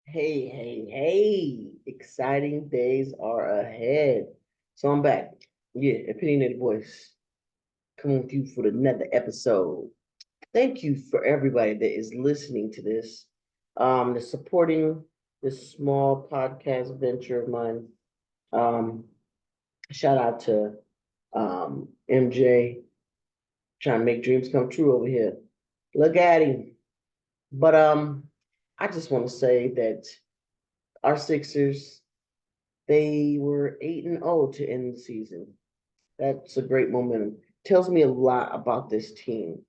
Hey, hey, hey. Exciting days are ahead. So I'm back. Yeah, opinionated voice coming with you for another episode. Thank you for everybody that is listening to this, that's supporting this small podcast venture of mine. Um, Shout out to MJ trying to make dreams come true over here. Look at him. But I just want to say that our Sixers, they were 8-0 to end the season. That's a great momentum. Tells me a lot about this team.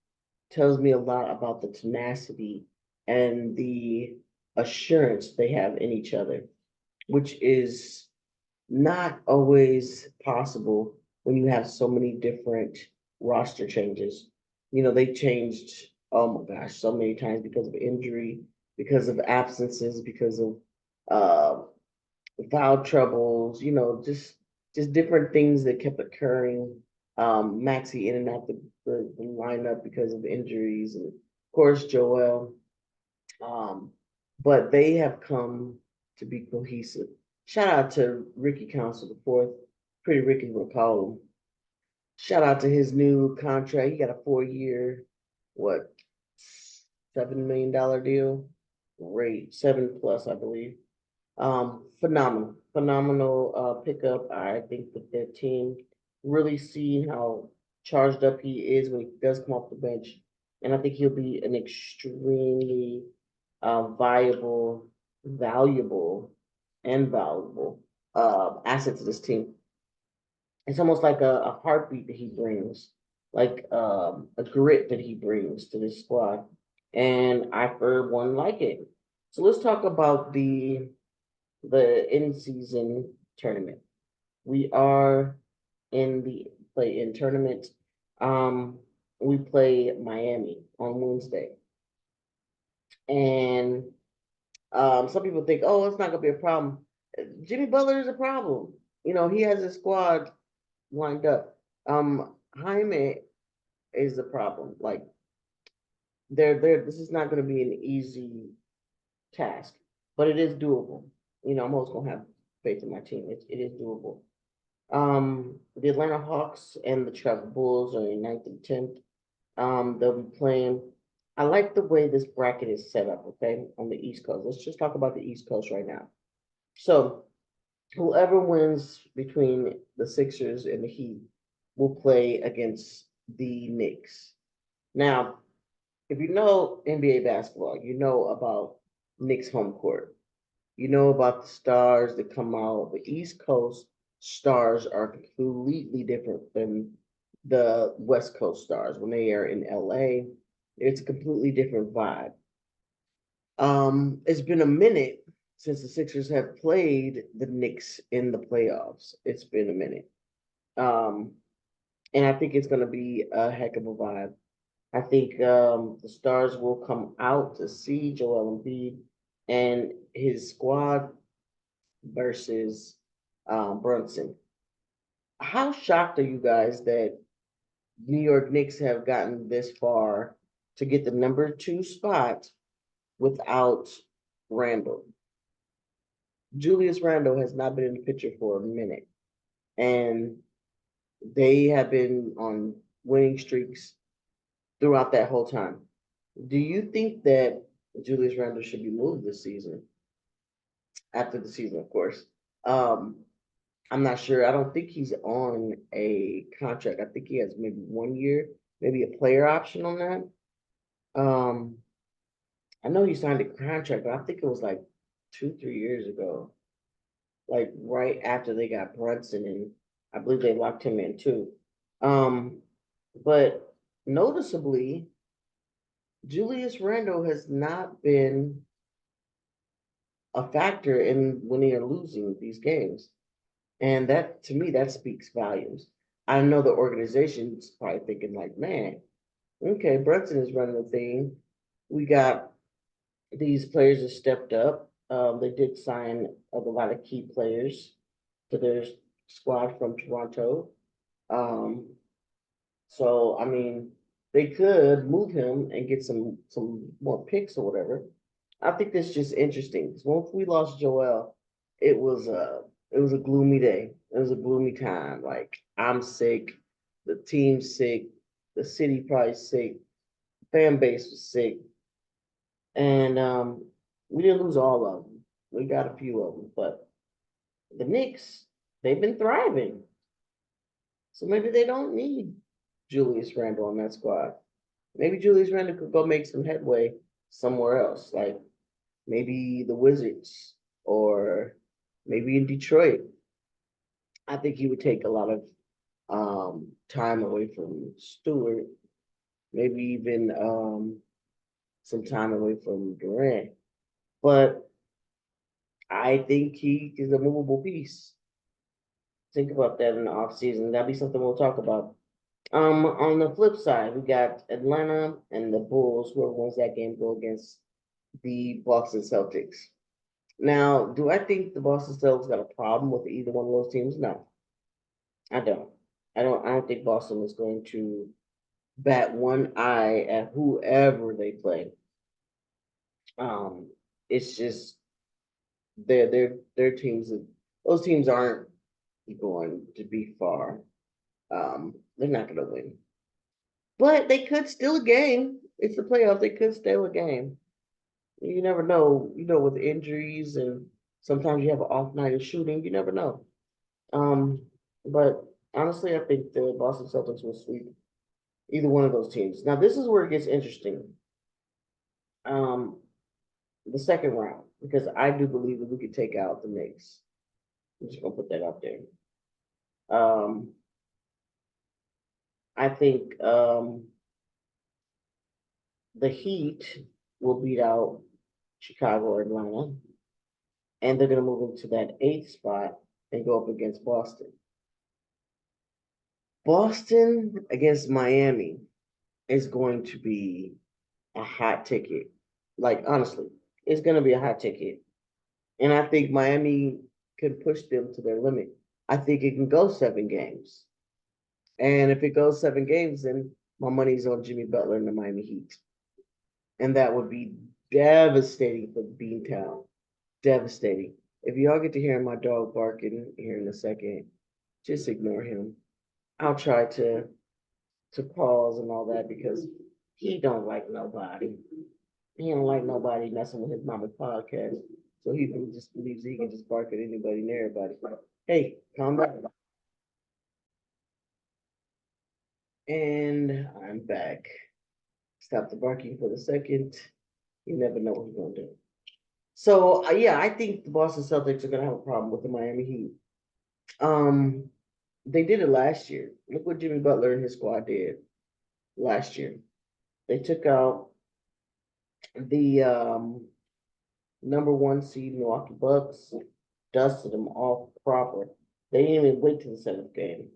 Tells me a lot about the tenacity and the assurance they have in each other, which is not always possible when you have so many different roster changes. They changed, oh my gosh, so many times because of injury, because of absences, because of uh, foul troubles, just different things that kept occurring. Maxi in and out the lineup because of injuries, and of course Joel. Um, but they have come to be cohesive. Shout out to Ricky Council the fourth, pretty Ricky will call him. Shout out to his new contract. He got a 4 year, what, $7 million deal? Great, seven plus, I believe. Phenomenal pickup. I think that their team really see how charged up he is when he does come off the bench, and I think he'll be an extremely viable, valuable, and valuable asset to this team. It's almost like a heartbeat that he brings, like a grit that he brings to this squad, and I for one like it. So let's talk about the in season tournament. We are in the play in tournament. Um, we play Miami on Wednesday, and some people think, oh, it's not gonna be a problem. Jimmy Butler is a problem. He has a squad lined up. Jaime is a problem. Like they're this is not gonna be an easy task, but it is doable. I'm always gonna have faith in my team. It is doable. The Atlanta Hawks and the Chicago Bulls are in ninth and 10th. They'll be playing. I like the way this bracket is set up, okay, on the East Coast. Let's just talk about the East Coast right now. So, whoever wins between the Sixers and the Heat will play against the Knicks. Now, if you know NBA basketball, you know about Knicks home court. You know about the stars that come out. The East Coast stars are completely different than the West Coast stars. When they are in LA, it's a completely different vibe. It's been a minute since the Sixers have played the Knicks in the playoffs. It's been a minute. Um, and I think it's going to be a heck of a vibe. I think the stars will come out to see Joel Embiid and his squad versus Brunson. How shocked are you guys that New York Knicks have gotten this far to get the number two spot without Randall? Julius Randall has not been in the picture for a minute, and they have been on winning streaks throughout that whole time. Do you think that Julius Randall should be moved this season? After the season, of course. Um, I'm not sure. I don't think he's on a contract. I think he has maybe 1 year, maybe a player option on that. Um, I know he signed a contract, but I think it was like 2, 3 years ago, like right after they got Brunson, and I believe they locked him in too. Um, but noticeably, Julius Randle has not been a factor in winning or losing these games. And that, to me, that speaks volumes. I know the organization's probably thinking like, man, okay, Brunson is running the thing. We got these players that stepped up. They did sign a lot of key players to their squad from Toronto. Um, so I mean, they could move him and get some more picks or whatever. I think that's just interesting. 'Cause once we lost Joel, it was a it was a gloomy day. It was a gloomy time. Like I'm sick, the team's sick, the city probably sick, fan base was sick, and we didn't lose all of them. We got a few of them, but the Knicks, they've been thriving. So maybe they don't need Julius Randle on that squad. Maybe Julius Randle could go make some headway somewhere else, like maybe the Wizards or maybe in Detroit. I think he would take a lot of time away from Stewart, maybe even some time away from Durant. But I think he is a movable piece. Think about that in the offseason. That'd be something we'll talk about. On the flip side, we got Atlanta and the Bulls. Whoever wins that game go against the Boston Celtics. Now, do I think the Boston Celtics got a problem with either one of those teams? No, I don't. I don't think Boston is going to bat one eye at whoever they play. Um, it's just their teams. Those teams aren't going to be far. They're not going to win, but they could steal a game. It's the playoffs. They could steal a game. You never know. You know, with injuries and sometimes you have an off night of shooting. You never know. Um, but honestly, I think the Boston Celtics will sweep either one of those teams. Now, this is where it gets interesting. Um, the second round, because I do believe that we could take out the Knicks. I'm just gonna put that out there. Um, I think the Heat will beat out Chicago or Atlanta, and they're gonna move into that eighth spot and go up against Boston. Boston against Miami is going to be a hot ticket. Like honestly, it's gonna be a hot ticket. And I think Miami can push them to their limit. I think it can go 7 games. And if it goes 7 games, then my money's on Jimmy Butler and the Miami Heat. And that would be devastating for Beantown. Devastating. If y'all get to hear my dog barking here in a second, just ignore him. I'll try to pause and all that because he don't like nobody. He don't like nobody messing with his mama's podcast. So he just believes he can just bark at anybody and everybody. Hey, calm down. And I'm back. Stop the barking for the second. You never know what he's gonna do. So yeah, I think the Boston Celtics are gonna have a problem with the Miami Heat. Um, they did it last year. Look what Jimmy Butler and his squad did last year. They took out the number one seed Milwaukee Bucks, dusted them off proper. They didn't even wait to the seventh game.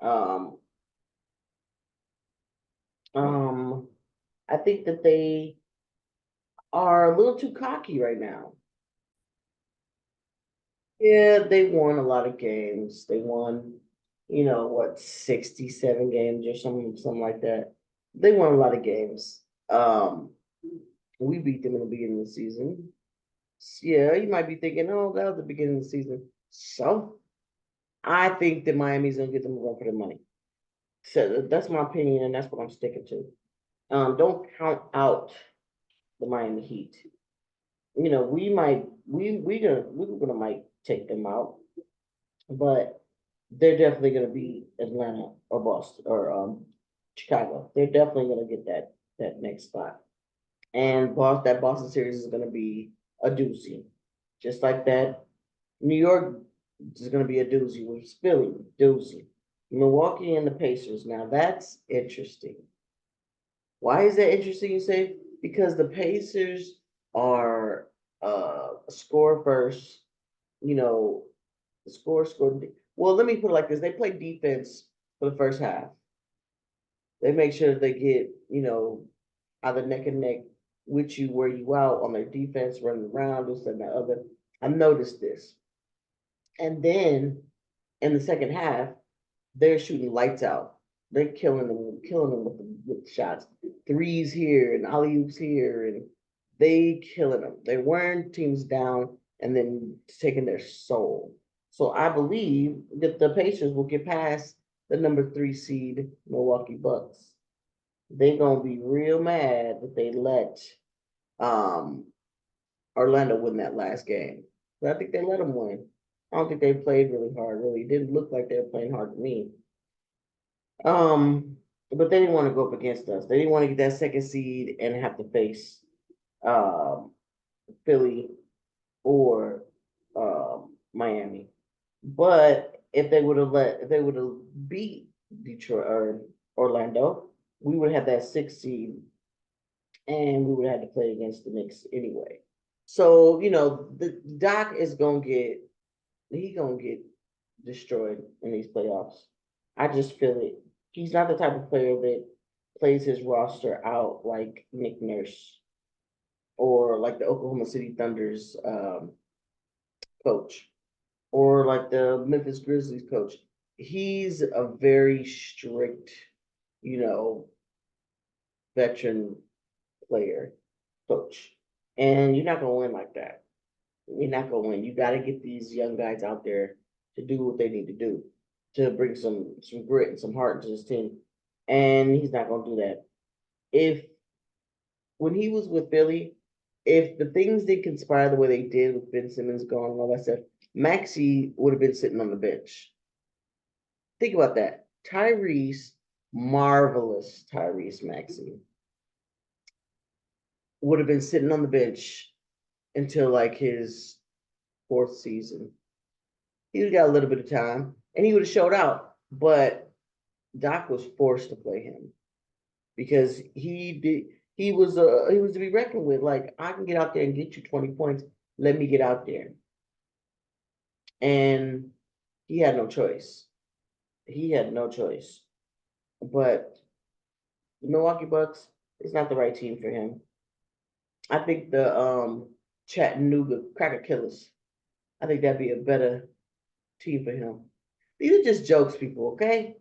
Um, um, I think that they are a little too cocky right now. Yeah, they won a lot of games. They won, what, 67 games or something like that. They won a lot of games. We beat them in the beginning of the season. Yeah, you might be thinking, oh, that was the beginning of the season. So I think that Miami's gonna get them a run for their money. So that's my opinion, and that's what I'm sticking to. Don't count out the Miami Heat. We might we're gonna might take them out, but they're definitely gonna be Atlanta or Boston or Chicago. They're definitely gonna get that next spot. And that Boston series is gonna be a doozy. Just like that. New York is gonna be a doozy with Philly, doozy. Milwaukee and the Pacers. Now that's interesting. Why is that interesting, you say? Because the Pacers are score first, you know, score. Well, let me put it like this. They play defense for the first half. They make sure that they get, either neck and neck with you, where you out on their defense, running around, this and the other. I've noticed this. And then in the second half, they're shooting lights out. They're killing them with shots. threes here and alley oops here, and they killing them. They're wearing teams down and then taking their soul. So I believe that the Pacers will get past the number 3 seed Milwaukee Bucks. They're gonna be real mad that they let um Orlando win that last game. But I think they let them win. I don't think they played really hard. Really, it didn't look like they were playing hard to me. Um, but they didn't want to go up against us. They didn't want to get that second seed and have to face um Philly or Miami. But if they would have beat Detroit or Orlando, we would have that 6th seed and we would have to play against the Knicks anyway. So, the Doc is gonna get destroyed in these playoffs. I just feel it. He's not the type of player that plays his roster out like Nick Nurse or like the Oklahoma City Thunder's coach or like the Memphis Grizzlies coach. He's a very strict, you know, veteran player coach. And you're not gonna win like that. You're not gonna win. You gotta get these young guys out there to do what they need to do to bring some grit and some heart into this team. And he's not gonna do that. If when he was with Philly, if the things did conspire the way they did with Ben Simmons gone and all that stuff, Maxey would have been sitting on the bench. Think about that. Tyrese, marvelous Tyrese Maxey, would have been sitting on the bench until like his 4th season. He would have got a little bit of time and he would have showed out. But Doc was forced to play him because he was to be reckoned with. Like, I can get out there and get you 20 points. Let me get out there. And he had no choice. He had no choice. But the Milwaukee Bucks is not the right team for him. I think the Chattanooga Cracker Killers. I think that'd be a better team for him. These are just jokes, people, okay?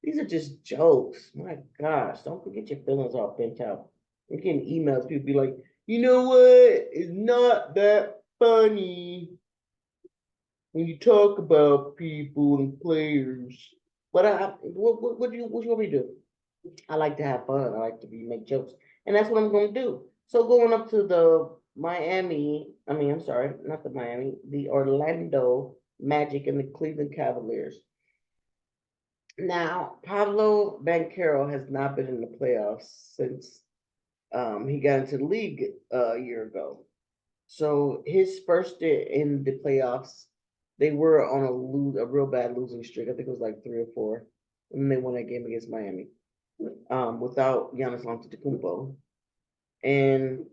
These are just jokes. My gosh, don't forget your feelings all bent out. I'm getting emails, people be like, you know what? It's not that funny when you talk about people and players. But what you want me to do? I like to have fun. I like to make jokes, and that's what I'm going to do. So going up to the I'm sorry, not the Miami, the Orlando Magic and the Cleveland Cavaliers. Now, Pablo Banchero has not been in the playoffs since he got into the league a year ago. So his first in the playoffs, they were on a real bad losing streak. I think it was like 3 or 4, and then they won that game against Miami without Giannis Antetokounmpo. And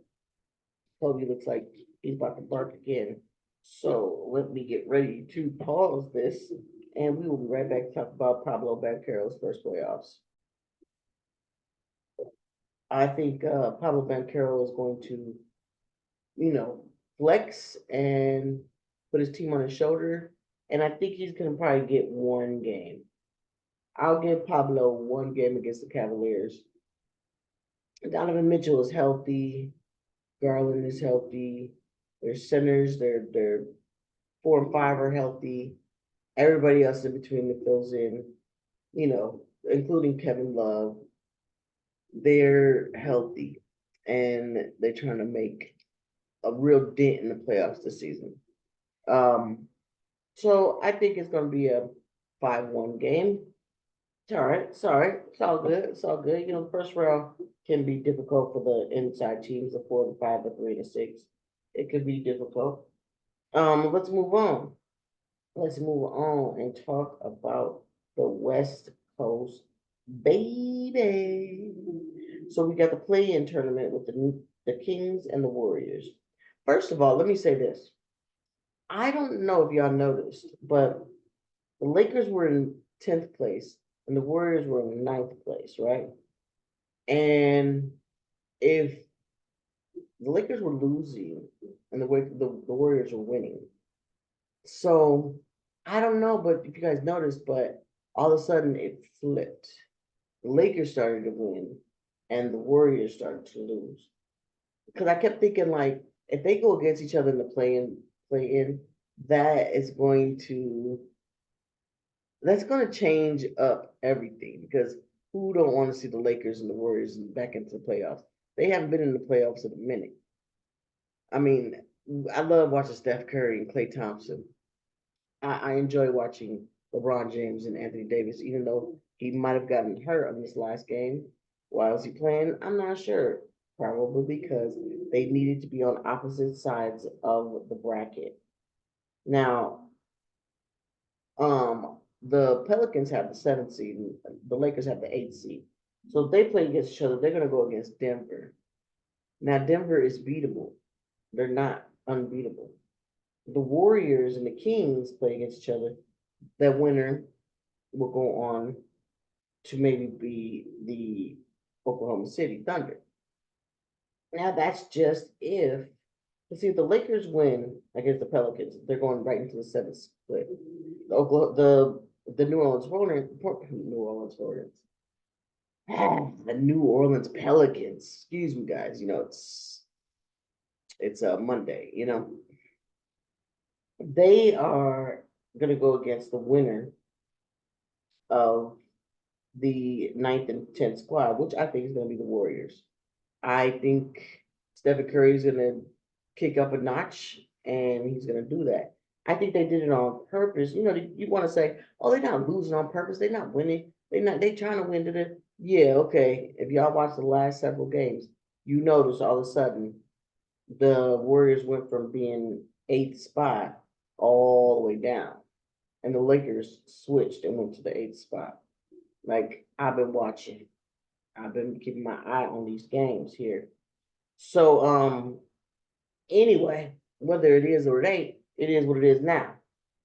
Kobe looks like he's about to bark again. So let me get ready to pause this, and we will be right back to talk about Pablo Banchero's first playoffs. I think Pablo Banchero is going to, you know, flex and put his team on his shoulder, and I think he's going to probably get one game. I'll give Pablo one game against the Cavaliers. Donovan Mitchell is healthy. Garland is healthy. Their centers, their 4 and 5 are healthy. Everybody else in between that fills in, including Kevin Love, they're healthy and they're trying to make a real dent in the playoffs this season. Um, so I think it's going to be a 5-1 game. It's all right. Sorry. It's all good. It's all good. The first round can be difficult for the inside teams, the 4 and 5, the 3 and 6. It could be difficult. Let's move on. Let's move on and talk about the West Coast, baby. So we got the play-in tournament with the Kings and the Warriors. First of all, let me say this. I don't know if y'all noticed, but the Lakers were in 10th place and the Warriors were in 9th place, right? And if the Lakers were losing and the Warriors were winning. So I don't know, but if you guys noticed, but all of a sudden it flipped. The Lakers started to win and the Warriors started to lose. Because I kept thinking like if they go against each other in the play in, that is going to that's going to change up everything because who don't want to see the Lakers and the Warriors back into the playoffs? They haven't been in the playoffs in a minute. I mean, I love watching Steph Curry and Klay Thompson. I enjoy watching LeBron James and Anthony Davis, even though he might have gotten hurt on this last game. Why was he playing? I'm not sure. Probably because they needed to be on opposite sides of the bracket. Now, the Pelicans have the seventh seed, and the Lakers have the eighth seed. So if they play against each other, they're going to go against Denver. Now, Denver is beatable. They're not unbeatable. The Warriors and the Kings play against each other. That winner will go on to maybe be the Oklahoma City Thunder. Now that's just if. Let's see if the Lakers win against the Pelicans, they're going right into the seventh split. The Oklahoma, the New Orleans Hornets, New Orleans Hornets, the New Orleans Pelicans. Excuse me, guys. It's a Monday. They are going to go against the winner of the ninth and 10th squad, which I think is going to be the Warriors. I think Stephen Curry is going to kick up a notch, and he's going to do that. I think they did it on purpose. You want to say, "Oh, they're not losing on purpose. They're not winning. They trying to win to the." Yeah, okay. If y'all watch the last several games, you notice all of a sudden the Warriors went from being eighth spot all the way down, and the Lakers switched and went to the eighth spot. Like I've been watching, I've been keeping my eye on these games here. So, anyway, whether it is or it ain't, it is what it is now.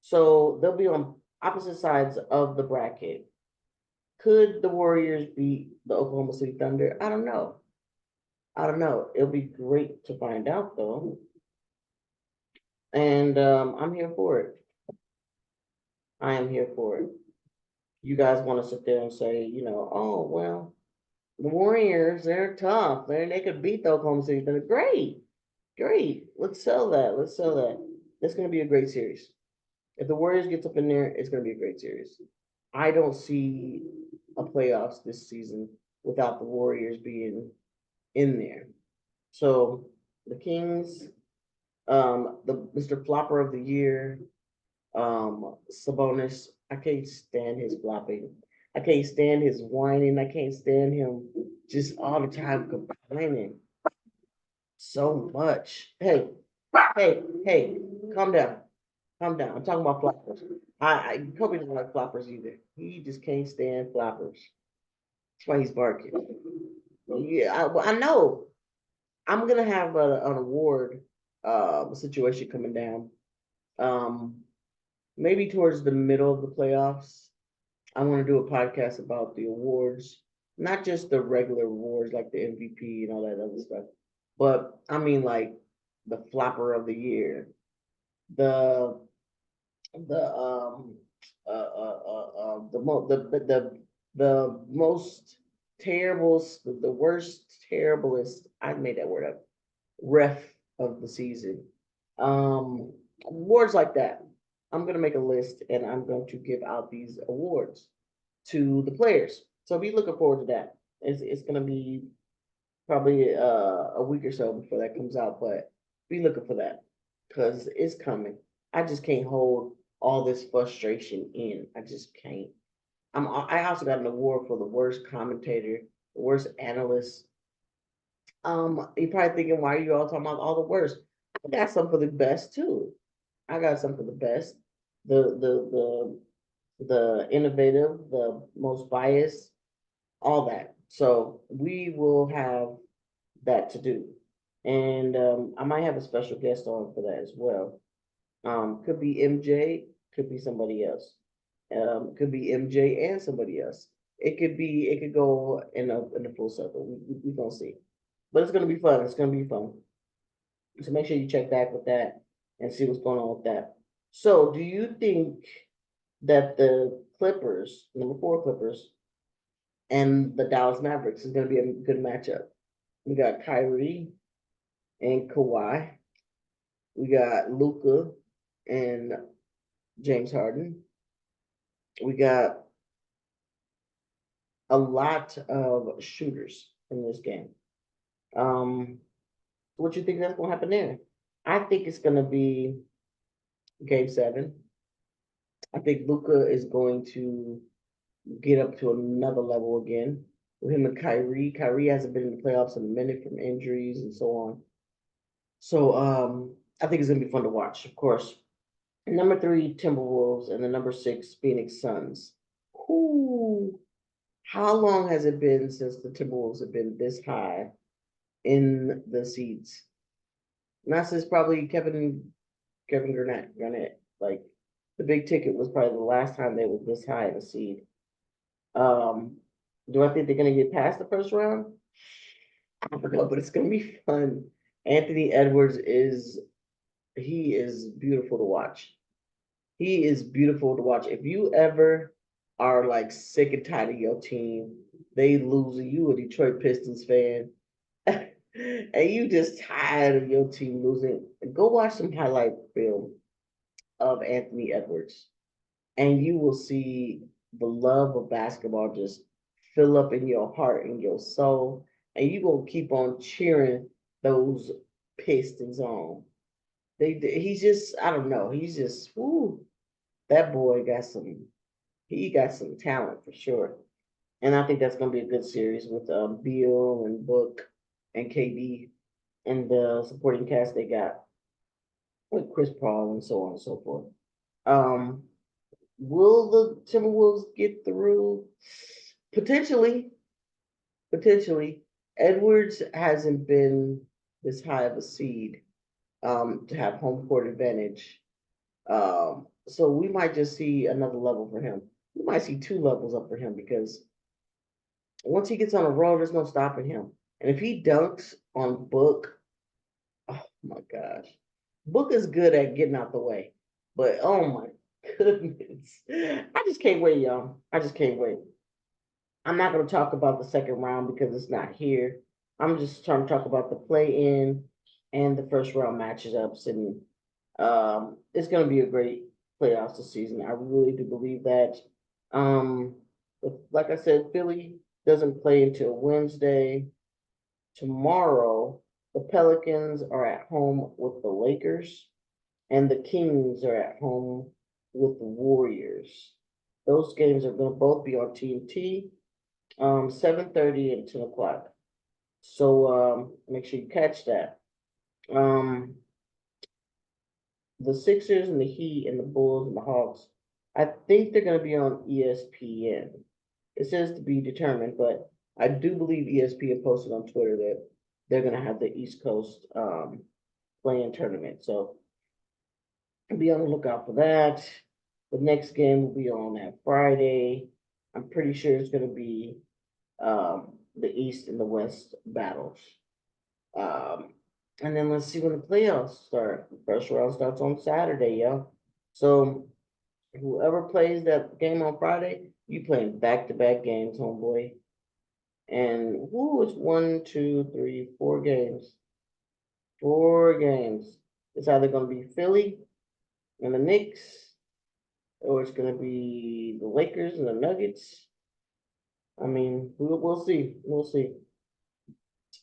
So they'll be on opposite sides of the bracket. Could the Warriors beat the Oklahoma City Thunder? I don't know. I don't know. It'll be great to find out though. And I'm here for it. I am here for it. You guys want to sit there and say, oh well, the Warriors, they're tough. They could beat the Oklahoma City Thunder. Great. Great. Let's sell that. Let's sell that. It's going to be a great series. If the Warriors gets up in there, it's going to be a great series. I don't see a playoffs this season without the Warriors being in there. So the Kings, the Mr. Flopper of the Year, Sabonis. I can't stand his flopping. I can't stand his whining. I can't stand him just all the time complaining so much. Hey, calm down. Calm down. I'm talking about floppers. Kobe doesn't like floppers either. He just can't stand floppers. That's why he's barking. Yeah, I know. I'm gonna have an award situation coming down. Um, maybe towards the middle of the playoffs. I want to do a podcast about the awards, not just the regular awards like the MVP and all that other stuff, but I mean like the flopper of the year, the the most terrible, the worst, terriblest. I made that word up. Ref of the season. Awards like that. I'm gonna make a list and I'm going to give out these awards to the players. So be looking forward to that. It's gonna be probably a week or so before that comes out, but be looking for that because it's coming. I just can't hold all this frustration in. I just can't. I also got an award for the worst commentator, the worst analyst. You're probably thinking, why are you all talking about all the worst? I got some for the best too. I got some for the best, the the the innovative, the most biased, all that. So we will have that to do. And I might have a special guest on for that as well. Could be MJ, could be somebody else. Could be MJ and somebody else. It could go in a full circle. We gonna see, but it's gonna be fun. It's gonna be fun. So make sure you check back with that and see what's going on with that. So, do you think that the Clippers, number four Clippers, and the Dallas Mavericks is going to be a good matchup. We got Kyrie and Kawhi. We got Luca and James Harden. We got a lot of shooters in this game. What you think that's going to happen there? I think it's going to be Game 7. I think Luca is going to get up to another level again with him and Kyrie. Kyrie hasn't been in the playoffs in a minute from injuries and so on. So I think it's gonna be fun to watch, of course. And number 3, Timberwolves, and the number 6, Phoenix Suns. Who? How long has it been since the Timberwolves have been this high in the seeds? Not since probably Kevin Garnett. Like the big ticket was probably the last time they were this high in the seed. Um, do I think they're gonna get past the first round? I don't know, but it's gonna be fun. Anthony Edwards is beautiful to watch. He is beautiful to watch. If you ever are like sick and tired of your team, they lose, you a Detroit Pistons fan, and you just tired of your team losing, go watch some highlight film of Anthony Edwards, and you will see the love of basketball just fill up in your heart and your soul, and you gonna keep on cheering those Pistons on. He's just, I don't know, he's just, woo, that boy got some talent for sure. And I think that's gonna be a good series with Beal and Book and KD and the supporting cast they got with Chris Paul and so on and so forth. Um, will the Timberwolves get through? Potentially, potentially. Edwards hasn't been this high of a seed to have home court advantage. So we might just see another level for him. We might see 2 levels up for him because once he gets on a roll, there's no stopping him. And if he dunks on Book, oh my gosh. Book is good at getting out the way. But oh my goodness. I just can't wait, y'all. I just can't wait. I'm not going to talk about the second round because it's not here. I'm just trying to talk about the play in and the first round matchups. And it's going to be a great playoffs this season. I really do believe that. Um, like I said, Philly doesn't play until Wednesday. Tomorrow, the Pelicans are at home with the Lakers, and the Kings are at home with the Warriors. Those games are going to both be on TNT, 7:30 and 10 o'clock. So make sure you catch that. Um, the Sixers and the Heat and the Bulls and the Hawks, I think they're going to be on ESPN. It says to be determined, but I do believe ESPN posted on Twitter that they're going to have the East Coast playing tournament. So be on the lookout for that. The next game will be on that Friday. I'm pretty sure it's going to be the East and the West battles. Um, and then let's see when the playoffs start. The first round starts on Saturday, yo. So whoever plays that game on Friday, you playing back-to-back games, homeboy. And who is 4 games? 4 games. It's either going to be Philly and the Knicks, or it's going to be the Lakers and the Nuggets. I mean, we'll see. We'll see.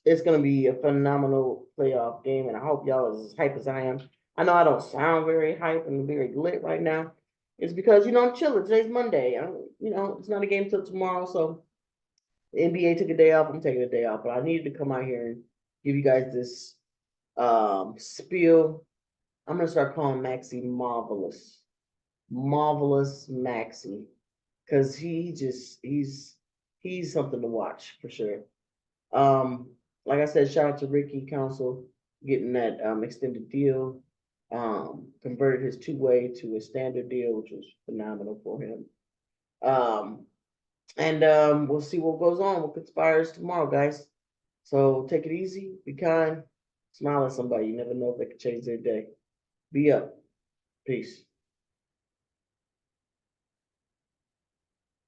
It's going to be a phenomenal playoff game, and I hope y'all are as hype as I am. I know I don't sound very hype and very lit right now. It's because, I'm chilling. Today's Monday. It's not a game till tomorrow, so the NBA took a day off. I'm taking a day off, but I needed to come out here and give you guys this spiel. I'm going to start calling Maxi Marvelous. Marvelous Maxi. Because he's something to watch for sure. Like I said, shout out to Ricky Council getting that extended deal. Converted his 2-way to a standard deal, which was phenomenal for him. And we'll see what goes on, what conspires tomorrow, guys. So take it easy, be kind, smile at somebody. You never know if they could change their day. Be up. Peace.